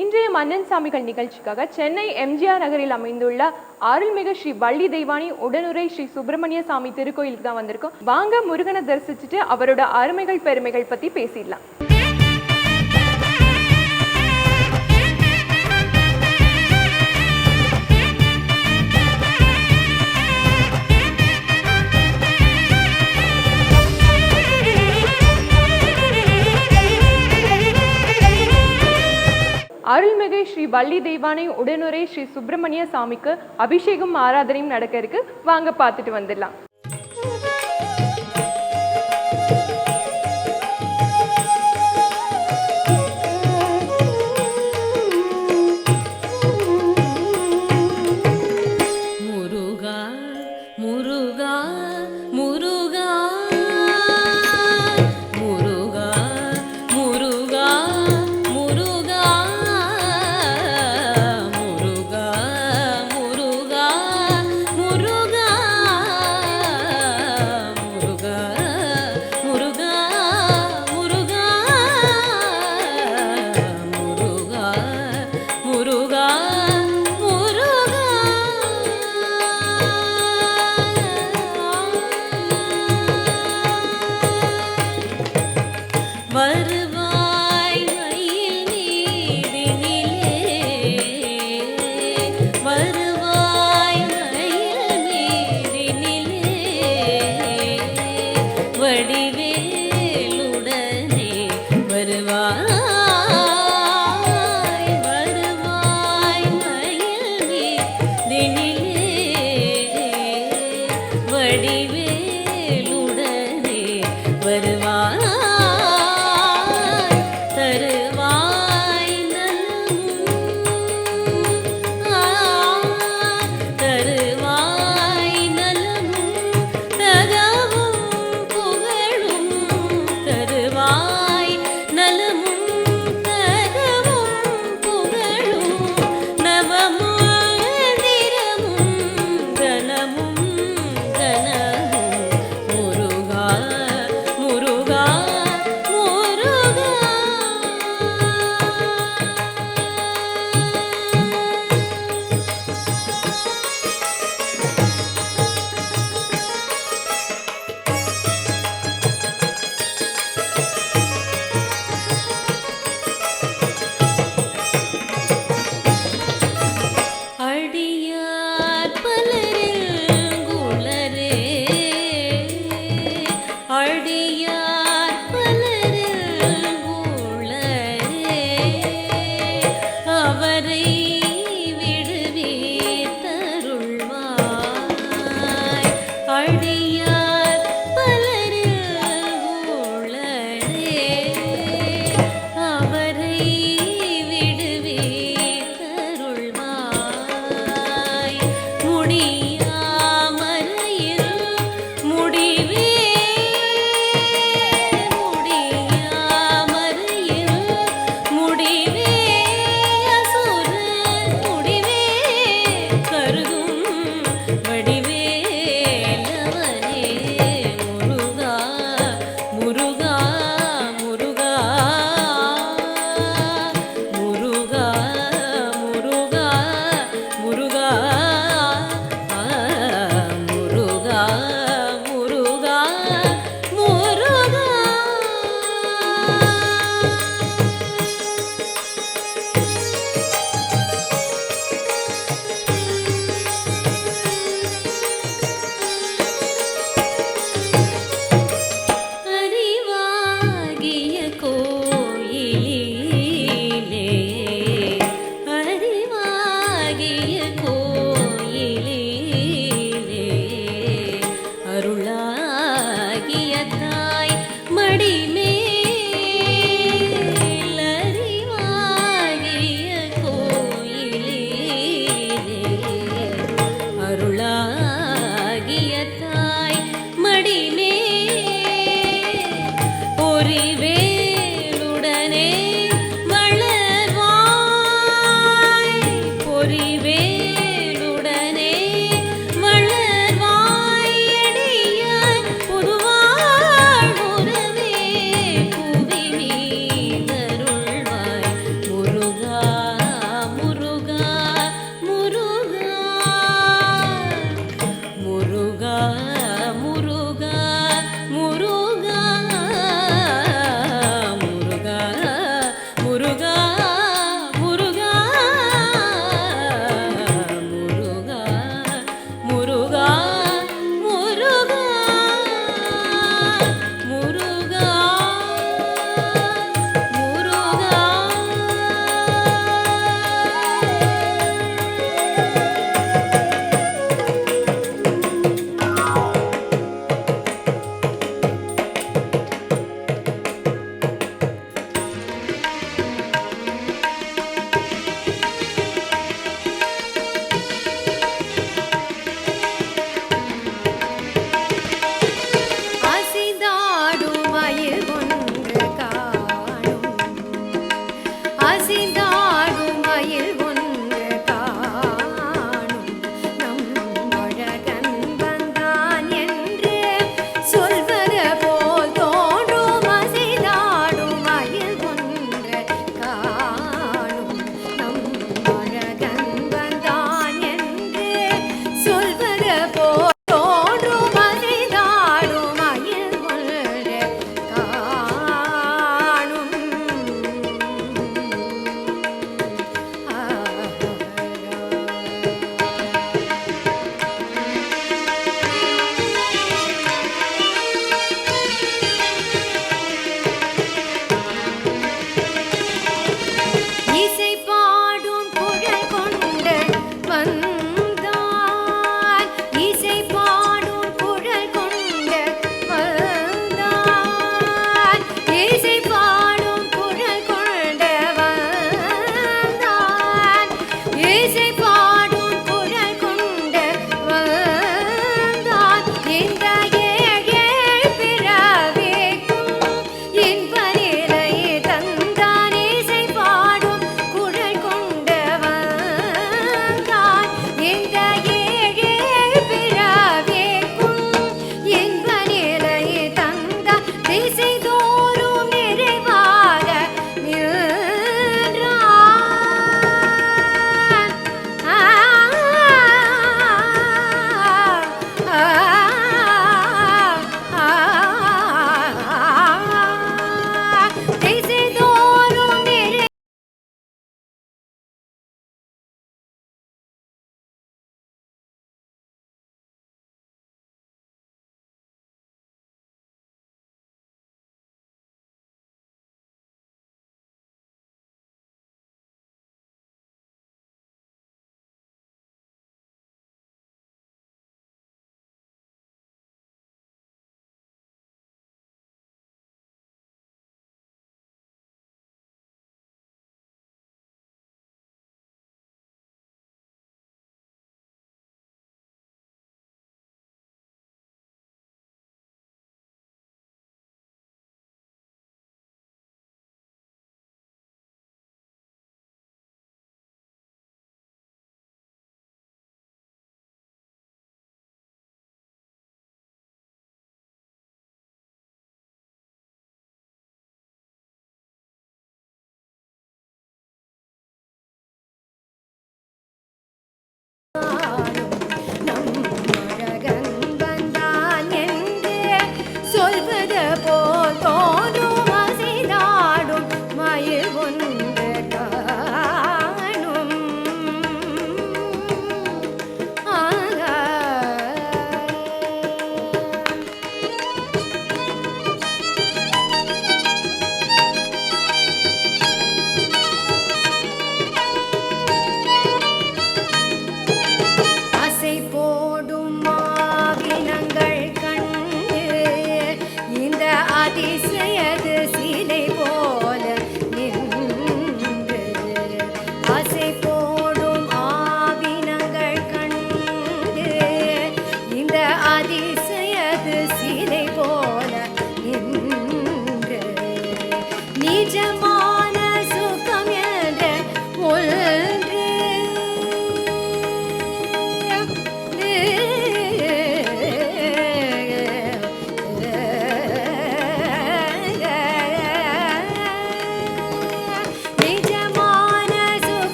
இன்றைய மன்னன் சாமிகள் நிகழ்ச்சிக்காக சென்னை எம்ஜிஆர் நகரில் அமைந்துள்ள அருள்மிகு ஸ்ரீ வள்ளி தெய்வானை உடனுரை ஸ்ரீ சுப்பிரமணிய சாமி திருக்கோயிலுக்கு தான் வந்திருக்கோம். வாங்க முருகனை தரிசிச்சுட்டு அவரோட அருமைகள் பெருமைகள் பத்தி பேசிடலாம். அருள்மிகு ஸ்ரீ வள்ளி தெய்வானை உடனுரை ஸ்ரீ சுப்பிரமணிய சாமிக்கு அபிஷேகம் ஆராதனையும் நடக்க இருக்கு. வாங்க பார்த்துட்டு வந்துடலாம். முடிவே அசுர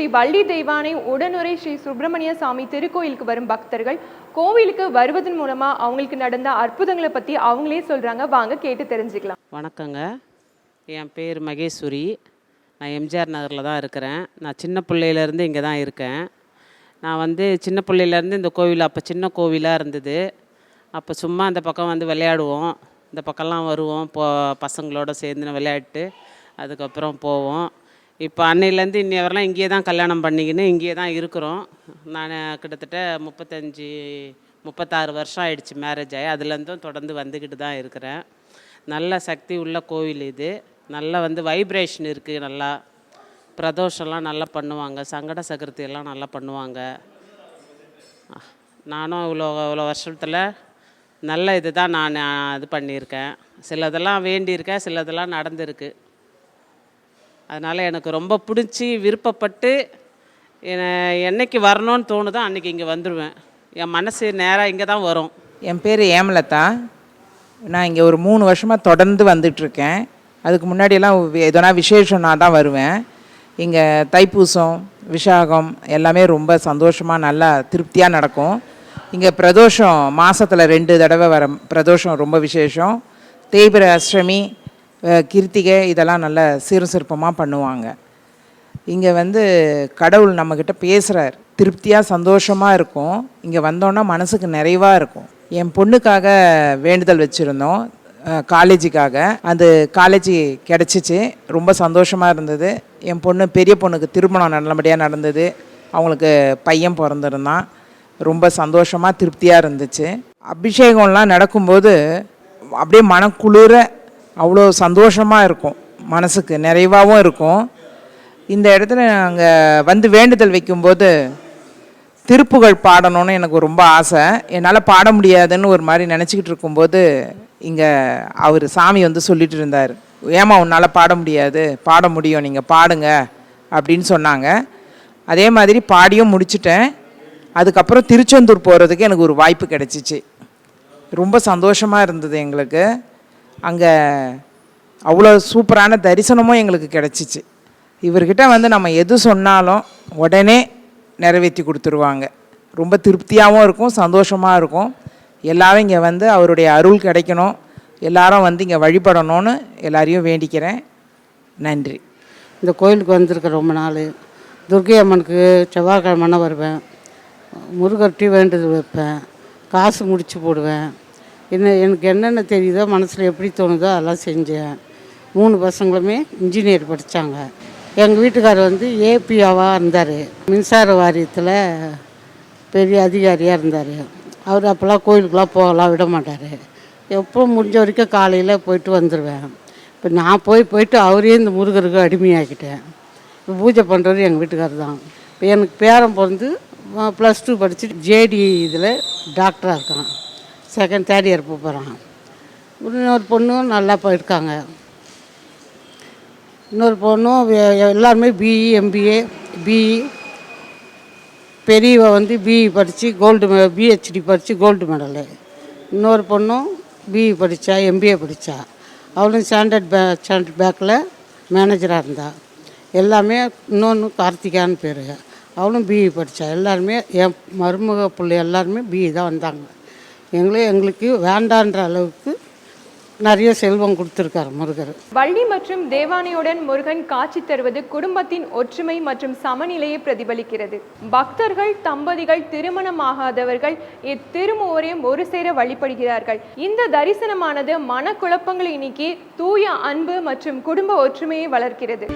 ஸ்ரீ வள்ளி தெய்வானை உடனுரை ஸ்ரீ சுப்பிரமணிய சாமி திருக்கோயிலுக்கு வரும் பக்தர்கள் கோவிலுக்கு வருவதன் மூலமா அவங்களுக்கு நடந்த அற்புதங்களை பத்தி அவங்களே சொல்றாங்க. வாங்க கேட்டு தெரிஞ்சுக்கலாம். வணக்கங்க, என் பேர் மகேஸ்வரி. நான் எம்ஜிஆர் நகரில் தான் இருக்கிறேன். நான் சின்ன பிள்ளையிலேருந்து இங்கே தான் இருக்கேன். நான் சின்ன பிள்ளையிலேருந்து இந்த கோவில் அப்போ சின்ன கோவிலாக இருந்தது. அப்போ சும்மா அந்த பக்கம் விளையாடுவோம், இந்த பக்கம்லாம் வருவோம், பசங்களோட சேர்ந்து விளையாட்டு அதுக்கப்புறம் போவோம். இப்போ அன்னையிலேருந்து இன்னி வரலாம் இங்கேயே தான் கல்யாணம் பண்ணிக்கின்னு இங்கேயே தான் இருக்கிறோம். நான் கிட்டத்தட்ட 36 வருஷம் ஆயிடுச்சு மேரேஜ் ஆகி. அதுலேருந்தும் தொடர்ந்து வந்துக்கிட்டு தான் இருக்கிறேன். நல்ல சக்தி உள்ள கோவில் இது. நல்லா வைப்ரேஷன் இருக்குது. நல்லா பிரதோஷம்லாம் நல்லா பண்ணுவாங்க, சங்கட சதுர்த்தி எல்லாம் நல்லா பண்ணுவாங்க. நானும் இவ்வளோ வருஷத்தில் நல்ல இது தான் நான் இது பண்ணியிருக்கேன். சிலதெல்லாம் வேண்டியிருக்கேன், சிலதெல்லாம் நடந்திருக்கு. அதனால் எனக்கு ரொம்ப பிடிச்சி விருப்பப்பட்டு என்னைக்கு வரணும்னு தோணுதோ அன்றைக்கி இங்கே வந்துடுவேன். என் மனசு நேராக இங்கே தான் வரும். என் பேர் ஏமலதா. நான் இங்கே ஒரு 3 வருஷமாக தொடர்ந்து வந்துட்டுருக்கேன். அதுக்கு முன்னாடியெல்லாம் எதனா விசேஷம்னா தான் வருவேன். இங்கே தைப்பூசம், விஷாகம் எல்லாமே ரொம்ப சந்தோஷமாக நல்லா திருப்தியாக நடக்கும். இங்கே பிரதோஷம் மாதத்தில் 2 தடவை வர பிரதோஷம் ரொம்ப விசேஷம். தேய்பிரை அஷ்டமி, கிருத்திகை இதெல்லாம் நல்ல சிறுசிற்பமாக பண்ணுவாங்க. இங்கே கடவுள் நம்மக்கிட்ட பேசுகிறார். திருப்தியாக சந்தோஷமாக இருக்கும். இங்கே வந்தோன்னா மனசுக்கு நிறைவாக இருக்கும். என் பொண்ணுக்காக வேண்டுதல் வச்சுருந்தோம், காலேஜுக்காக. அந்த காலேஜ் கிடச்சிச்சு, ரொம்ப சந்தோஷமாக இருந்தது. என் பெரிய பொண்ணுக்கு திருமணம் நல்லபடியாக நடந்தது. அவங்களுக்கு பையன் பிறந்திருந்தான். ரொம்ப சந்தோஷமாக திருப்தியாக இருந்துச்சு. அபிஷேகம்லாம் நடக்கும்போது அப்படியே மனக்குளிர அவ்வளோ சந்தோஷமாக இருக்கும், மனசுக்கு நிறைவாகவும் இருக்கும். இந்த இடத்துல நாங்கள் வேண்டுதல் வைக்கும்போது திருப்புகழ் பாடணும்னு எனக்கு ரொம்ப ஆசை. என்னால் பாட முடியாதுன்னு ஒரு மாதிரி நினச்சிக்கிட்டு இருக்கும்போது இங்கே அவர் சாமி சொல்லிட்டு இருந்தார், ஏமா உன்னால் பாட முடியாது, பாட முடியும், நீங்கள் பாடுங்க அப்படின்னு சொன்னாங்க. அதே மாதிரி பாடியும் முடிச்சிட்டேன். அதுக்கப்புறம் திருச்செந்தூர் போகிறதுக்கு எனக்கு ஒரு வாய்ப்பு கிடச்சிச்சு. ரொம்ப சந்தோஷமாக இருந்தது எங்களுக்கு. அங்கே அவ்வளோ சூப்பரான தரிசனமும் எங்களுக்கு கிடச்சிச்சு. இவர்கிட்ட நம்ம எது சொன்னாலும் உடனே நிறைவேற்றி கொடுத்துருவாங்க. ரொம்ப திருப்தியாகவும் இருக்கும், சந்தோஷமாக இருக்கும். எல்லோரும் இங்கே அவருடைய அருள் கிடைக்கணும், எல்லாரும் இங்கே வழிபடணும்னு எல்லாரையும் வேண்டிக்கிறேன். நன்றி. இந்த கோயிலுக்கு வந்திருக்க ரொம்ப நாள். துர்க்கை அம்மனுக்கு செவ்வாய்க்கிழமைனா வருவேன். முருகர்ட்டி வேண்டுதல் வைப்பேன், காசு முடிச்சு போடுவேன். எனக்கு என்னென்ன தெரியுதோ, மனசில் எப்படி தோணுதோ அதெல்லாம் செஞ்சேன். 3 பசங்களுமே இன்ஜினியர் படித்தாங்க. எங்கள் வீட்டுக்காரர் ஏபியாவாக இருந்தார், மின்சார வாரியத்தில் பெரிய அதிகாரியாக இருந்தார். அவர் அப்போல்லாம் கோயிலுக்கெலாம் போகலாம் விட மாட்டார். எப்போ முடிஞ்ச வரைக்கும் காலையில் போயிட்டு வந்துடுவேன். இப்போ நான் போயிட்டு அவரே இந்த முருகருக்கு அடிமையாக்கிட்டேன். இப்போ பூஜை பண்ணுறது எங்கள் வீட்டுக்காரர் தான். இப்போ எனக்கு பேரன் பிறந்து +2 படிச்சுட்டு ஜேடி இதில் டாக்டராக இருக்கான். 3rd இயர் போகிறான். இன்னொரு பொண்ணும் நல்லா போயிருக்காங்க. இன்னொரு பொண்ணும் எல்லாருமே பிஇ, எம்பிஏ, பிஇ. பெரியவ பிஇ படித்து பிஹெச்டி படித்து கோல்டு மெடலு. இன்னொரு பொண்ணும் பிஇ படித்தா, எம்பிஏ படித்தா. அவளும் ஸ்டாண்டர்ட் பேக்கில் மேனேஜராக இருந்தா. எல்லாமே இன்னொன்று கார்த்திகான்னு பேர், அவளும் பிஇ படித்தா. எல்லாருமே என் மருமக பிள்ளை எல்லாருமே பிஇ தான் வந்தாங்க. எங்களுக்கு வேண்டான்ற அளவுக்கு நிறைய செல்வம் கொடுத்துருக்காரு முருகர். வள்ளி மற்றும் தேவானையுடன் முருகன் காட்சி தருவது குடும்பத்தின் ஒற்றுமை மற்றும் சமநிலையை பிரதிபலிக்கிறது. பக்தர்கள், தம்பதிகள், திருமணமாகாதவர்கள் இத்திருமூவரையும் ஒரு சேர வழிபடுகிறார்கள். இந்த தரிசனமானது மனக்குழப்பங்களை நீக்கி தூய அன்பு மற்றும் குடும்ப ஒற்றுமையை வளர்க்கிறது.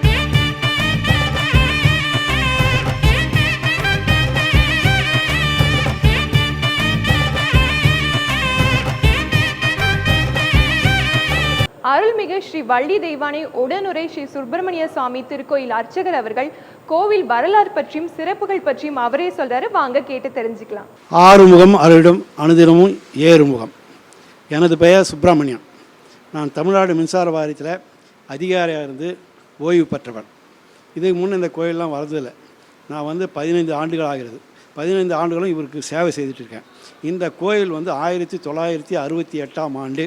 அருள்மிகு ஸ்ரீ வள்ளி தெய்வானை உடனுரை ஸ்ரீ சுப்பிரமணிய சாமி திருக்கோயில் அர்ச்சகர் அவர்கள் கோவில் வரலாறு பற்றியும் சிறப்புகள் பற்றியும் அவரே சொல்றாரு. வாங்க கேட்டு தெரிஞ்சுக்கலாம். ஆறுமுகம் அருளிடும் அனுதினமும் ஏறுமுகம். எனது பெயர் சுப்பிரமணியன். நான் தமிழ்நாடு மின்சார வாரியத்தில் அதிகாரியாக இருந்து ஓய்வு பெற்றவன். இதுக்கு முன்னே இந்த கோயிலெலாம் வரதில்லை. நான் 15 ஆண்டுகள் ஆகிறது. 15 ஆண்டுகளும் இவருக்கு சேவை செய்துட்ருக்கேன். இந்த கோயில் 1968ஆம் ஆண்டு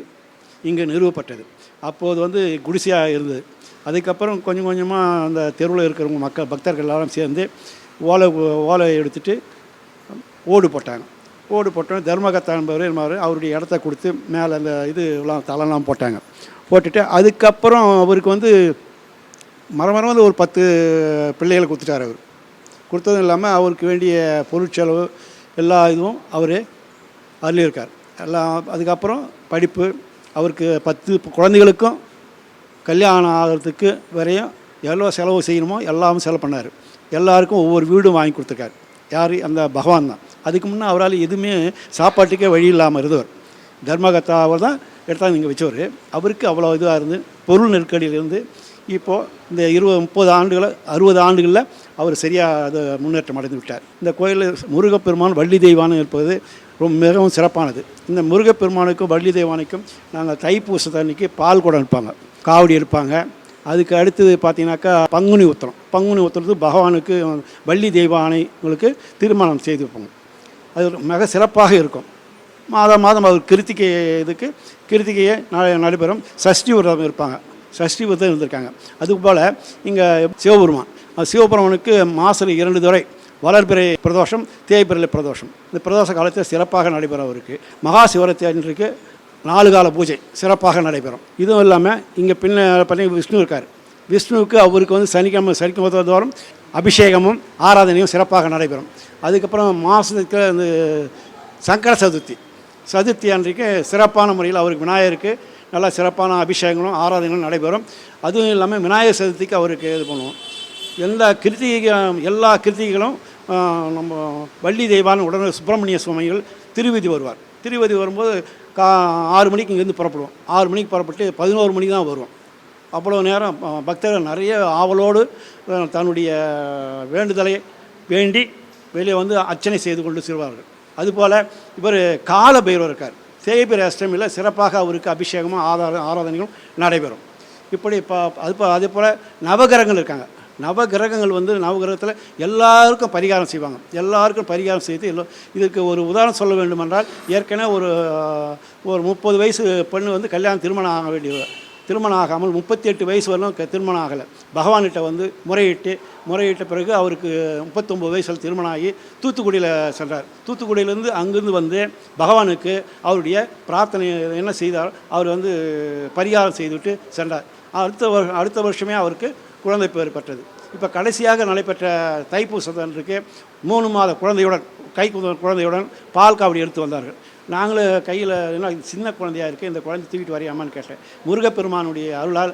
இங்கே நிறுவப்பட்டது. அப்போது குடிசையாக இருந்தது. அதுக்கப்புறம் கொஞ்சம் கொஞ்சமாக அந்த தெருவில் இருக்கிறவங்க மக்கள் பக்தர்கள் எல்லாரும் சேர்ந்து ஓலை எடுத்துகிட்டு ஓடு போட்டாங்க. ஓடு போட்டோன்னே தர்மகர்த்தா என்பவர் அவருடைய இடத்த கொடுத்து மேலே அந்த இதுலாம் தலைலாம் போட்டாங்க. போட்டுட்டு அதுக்கப்புறம் அவருக்கு வந்து மரம் வந்து ஒரு 10 பிள்ளைகளை கொடுத்துட்டார். அவர் கொடுத்ததும் இல்லாமல் அவருக்கு வேண்டிய பொருட்செலவு எல்லா இதுவும் அவர் அருளியிருக்கார். எல்லாம் அதுக்கப்புறம் படிப்பு, அவருக்கு 10 குழந்தைகளுக்கும் கல்யாணம் ஆகிறதுக்கு வரையும் எவ்வளோ செலவு செய்யணுமோ எல்லாமே செலவு பண்ணார். எல்லாருக்கும் ஒவ்வொரு வீடும் வாங்கி கொடுத்துருக்காரு. யார்? அந்த பகவான் தான். அதுக்கு முன்னே அவரால் எதுவுமே சாப்பாட்டுக்கே வழி இல்லாமல் இருந்தவர். தர்மகர்த்தா அவர் தான் எடுத்தாந்து இங்கே வச்சவர். அவருக்கு அவ்வளோ இதாக இருந்து பொருள் நெருக்கடியிலேருந்து இப்போது இந்த 20-30 ஆண்டுகள் 60 ஆண்டுகளில் அவர் சரியாக அதை முன்னேற்றம் அடைந்து விட்டார். இந்த கோயிலில் முருகப்பெருமான் வள்ளி தெய்வானம் இருப்பது மிகவும் சிறப்பானது. இந்த முருகப்பெருமானுக்கும் வள்ளி தெய்வானுக்கும் நாங்கள் தைப்பூசத்து அன்றைக்கி பால் குடம் எடுப்பாங்க, காவடி எடுப்பாங்க. அதுக்கு அடுத்தது பார்த்தீங்கன்னாக்கா பங்குனி உத்திரத்து பகவானுக்கு வள்ளி தெய்வானைங்களுக்கு திருமணம் செய்து வைப்பாங்க. அது மிக சிறப்பாக இருக்கும். மாதம் அவர் கிருத்திகையை நடைபெறும். சஷ்டி விரதம் இருப்பாங்க, சஷ்டி விரதம் இருந்திருக்காங்க. அதுபோல் இங்கே சிவபெருமானுக்கு மாதம் 2 தடவை வளர்பிறை பிரதோஷம், தேய்பிறை பிரதோஷம். இந்த பிரதோஷ காலத்தில் சிறப்பாக நடைபெறும். அவருக்கு மகா சிவராத்திரி அன்றைக்கு 4 கால பூஜை சிறப்பாக நடைபெறும். இதுவும் இல்லாமல் இங்கே பார்த்தீங்கன்னா விஷ்ணு இருக்கார். விஷ்ணுவுக்கு அவருக்கு வந்து சனிக்கிழமை தோறும் அபிஷேகமும் ஆராதனையும் சிறப்பாக நடைபெறும். அதுக்கப்புறம் மாதத்துக்கு அந்த சங்கர சதுர்த்தி அன்றைக்கு சிறப்பான முறையில் அவருக்கு விநாயகருக்கு நல்லா சிறப்பான அபிஷேகங்களும் ஆராதனைகளும் நடைபெறும். அதுவும் இல்லாமல் விநாயகர் சதுர்த்திக்கு அவருக்கு இது பண்ணுவோம். எல்லா கிருத்திகைகளும் நம்ம வள்ளி தெய்வான உடனே சுப்பிரமணிய சுவாமிகள் திருவீதி வருவார். திருவீதி வரும்போது 6 மணிக்கு இங்கேருந்து புறப்படுவோம். 6 மணிக்கு புறப்பட்டு 11 மணிக்கு தான் வருவோம். அவ்வளோ நேரம் பக்தர்கள் நிறைய ஆவலோடு தன்னுடைய வேண்டுதலை வேண்டி வெளியே வந்து அர்ச்சனை செய்து கொண்டு செல்வார்கள். அதுபோல் இவர் கால பைரவர் இருக்கார். தேய்பிறை அஷ்டமியில் சிறப்பாக அவருக்கு அபிஷேகமும் ஆராதனைகளும் நடைபெறும். இப்படி அதே போல் நவகிரகங்கள் இருக்காங்க. நவகிரகங்கள் வந்து நவகிரகத்தில் எல்லாருக்கும் பரிகாரம் செய்வாங்க. எல்லாருக்கும் பரிகாரம் செய்து இதுக்கு ஒரு உதாரணம் சொல்ல வேண்டுமென்றால், ஏற்கனவே ஒரு 30 வயசு பெண்ணு வந்து திருமணம் ஆக வேண்டியது, திருமணம் ஆகாமல் 38 வயசு வரலும் திருமணம் ஆகலை. பகவான்கிட்ட வந்து முறையிட்ட பிறகு அவருக்கு 39 வயசில் திருமணம் ஆகி தூத்துக்குடியில் சென்றார். தூத்துக்குடியிலேருந்து அங்கேருந்து வந்து பகவானுக்கு அவருடைய பிரார்த்தனை என்ன செய்தார், அவர் வந்து பரிகாரம் செய்துவிட்டு சென்றார். அடுத்த வருஷமே அவருக்கு குழந்தை பேர் பெற்றது. இப்போ கடைசியாக நடைபெற்ற தைப்பூசத்தன்றைக்கு 3 மாத குழந்தையுடன் பால் காவடி எடுத்து வந்தார்கள். நாங்களும் கையில் என்ன சின்ன குழந்தையாக இருக்குது, இந்த குழந்தை தூக்கிட்டு வரையாமான்னு கேட்டேன். முருகப்பெருமானுடைய அருளால்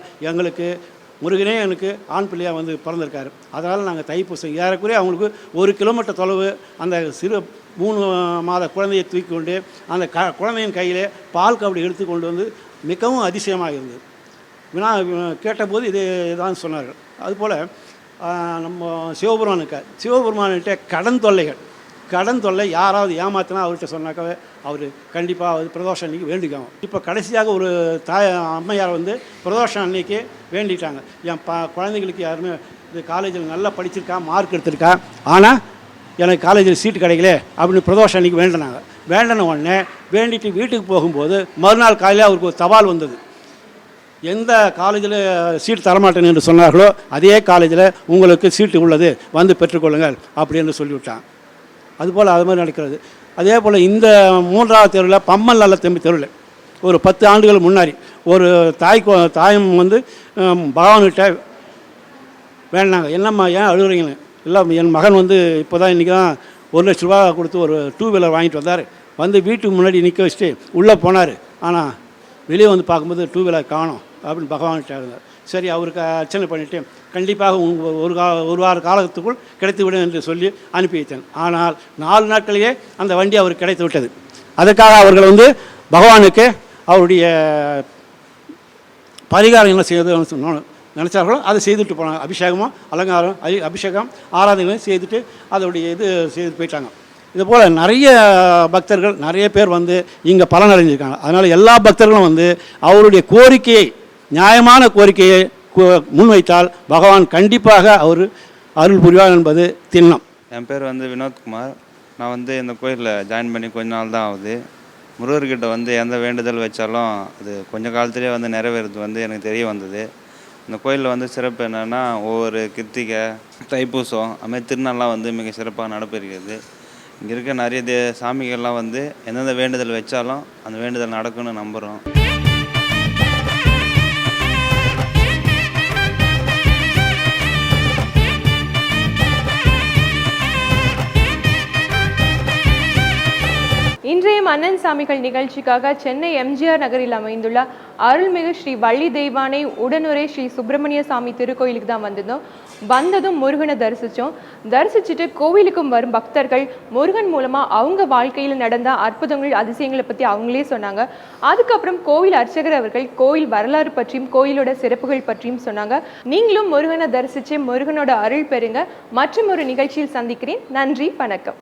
முருகனே எனக்கு ஆண் பிள்ளையாக வந்து பிறந்திருக்காரு. அதனால் நாங்கள் தைப்பூசம் ஏறக்குறைய அவங்களுக்கு 1 கிலோமீட்டர் தொலைவு அந்த சிறு 3 மாத குழந்தையை தூக்கி கொண்டு அந்த குழந்தையின் கையிலே பால் காவடி எடுத்து கொண்டு வந்து மிகவும் அதிசயமாக இருந்தது. கேட்டபோது இது தான் சொன்னார்கள். அதுபோல் நம்ம சிவபெருமான்கிட்ட கடன் தொல்லை யாராவது ஏமாத்தினா அவர்கிட்ட சொன்னாக்கவே அவர் கண்டிப்பாக பிரதோஷம் அன்றைக்கி வேண்டிக்காங்க. இப்போ கடைசியாக ஒரு அம்மையார் வந்து பிரதோஷம் அன்றைக்கி வேண்டிட்டாங்க. என் குழந்தைங்களுக்கு யாருமே இது காலேஜில் நல்லா படிச்சிருக்கா, மார்க் எடுத்திருக்கா, ஆனால் எனக்கு காலேஜில் சீட்டு கிடைக்கல அப்படின்னு பிரதோஷம் அன்றைக்கி வேண்டின உடனே வேண்டிட்டு வீட்டுக்கு போகும்போது மறுநாள் காலையில் அவருக்கு ஒரு தபால் வந்தது. எந்த காலேஜில் சீட்டு தரமாட்டேன்னு என்று சொன்னார்களோ அதே காலேஜில் உங்களுக்கு சீட்டு உள்ளது, வந்து பெற்றுக்கொள்ளுங்கள் அப்படின்னு சொல்லிவிட்டான். அதுபோல் அது மாதிரி நடக்கிறது. அதே போல் இந்த 3வது தெருவில் பம்மல் நல்ல தம்பி தெருவில் ஒரு 10 ஆண்டுகள் முன்னாடி ஒரு தாயம் வந்து பகவான்கிட்ட வேண்டாங்க. என்னம்மா ஏன் அழுகுறீங்கன்னு. இல்லை, என் மகன் வந்து இப்போ தான் இன்றைக்கி தான் 1 லட்ச ரூபா கொடுத்து ஒரு 2 வீலர் வாங்கிட்டு வந்தார். வந்து வீட்டுக்கு முன்னாடி நிற்க வச்சுட்டு உள்ளே போனார். ஆனால் வெளியே வந்து பார்க்கும்போது 2 வீலர் காணோம் அப்படின்னு பகவான்கிட்ட இருந்தார். சரி, அவருக்கு அர்ச்சனை பண்ணிவிட்டு கண்டிப்பாக ஒரு வார காலத்துக்குள் கிடைத்துவிடும் என்று சொல்லி அனுப்பி வைத்தேன். ஆனால் 4 நாட்களிலே அந்த வண்டி அவருக்கு கிடைத்து விட்டது. அதுக்காக அவர்கள் வந்து பகவானுக்கு அவருடைய பரிகாரம் என்ன செய்வது நினச்சார்களோ அதை செய்துட்டு போனாங்க. அபிஷேகம் ஆராதனையும் செய்துட்டு அதோடைய செய்து போயிட்டாங்க. இதுபோல் நிறைய பக்தர்கள் நிறைய பேர் வந்து இங்கே பலனடைஞ்சிருக்காங்க. அதனால் எல்லா பக்தர்களும் வந்து அவருடைய நியாயமான கோரிக்கையை முன்வைத்தால் பகவான் கண்டிப்பாக அவர் அருள் புரிவார் என்பது திண்ணம். என் பேர் வந்து வினோத்குமார். நான் வந்து இந்த கோயிலில் ஜாயின் பண்ணி கொஞ்ச நாள் தான் ஆகுது. முருகர்கிட்ட வந்து எந்த வேண்டுதல் வச்சாலும் அது கொஞ்ச காலத்துலேயே வந்து நிறைவேறது வந்து எனக்கு தெரிய வந்தது. இந்த கோயிலில் வந்து சிறப்பு என்னென்னா ஒவ்வொரு கிருத்திகை, தைப்பூசம் அதுமாதிரி திருநாள்லாம் வந்து மிக சிறப்பாக நடைபெறுகிறது. இங்கே இருக்க நிறைய சாமிகள்லாம் வந்து எந்தெந்த வேண்டுதல் வச்சாலும் அந்த வேண்டுதல் நடக்கும்னு நம்புகிறோம். இன்றைய மன்னன் சாமிகள் நிகழ்ச்சிக்காக சென்னை எம்ஜிஆர் நகரில் அமைந்துள்ள அருள்மிகு ஸ்ரீ வள்ளி தெய்வானை உடனுரை ஸ்ரீ சுப்பிரமணிய சாமி திருக்கோயிலுக்கு தான் வந்திருந்தோம். வந்ததும் முருகனை தரிசிச்சுட்டு கோவிலுக்கும் வரும் பக்தர்கள் முருகன் மூலமா அவங்க வாழ்க்கையில் நடந்த அற்புதங்கள், அதிசயங்களை பத்தி அவங்களே சொன்னாங்க. அதுக்கப்புறம் கோவில் அர்ச்சகர் அவர்கள் கோயில் வரலாறு பற்றியும் கோயிலோட சிறப்புகள் பற்றியும் சொன்னாங்க. நீங்களும் முருகனை தரிசிச்சு முருகனோட அருள் பெறுங்க. மற்றும் ஒரு நிகழ்ச்சியில் சந்திக்கிறேன். நன்றி, வணக்கம்.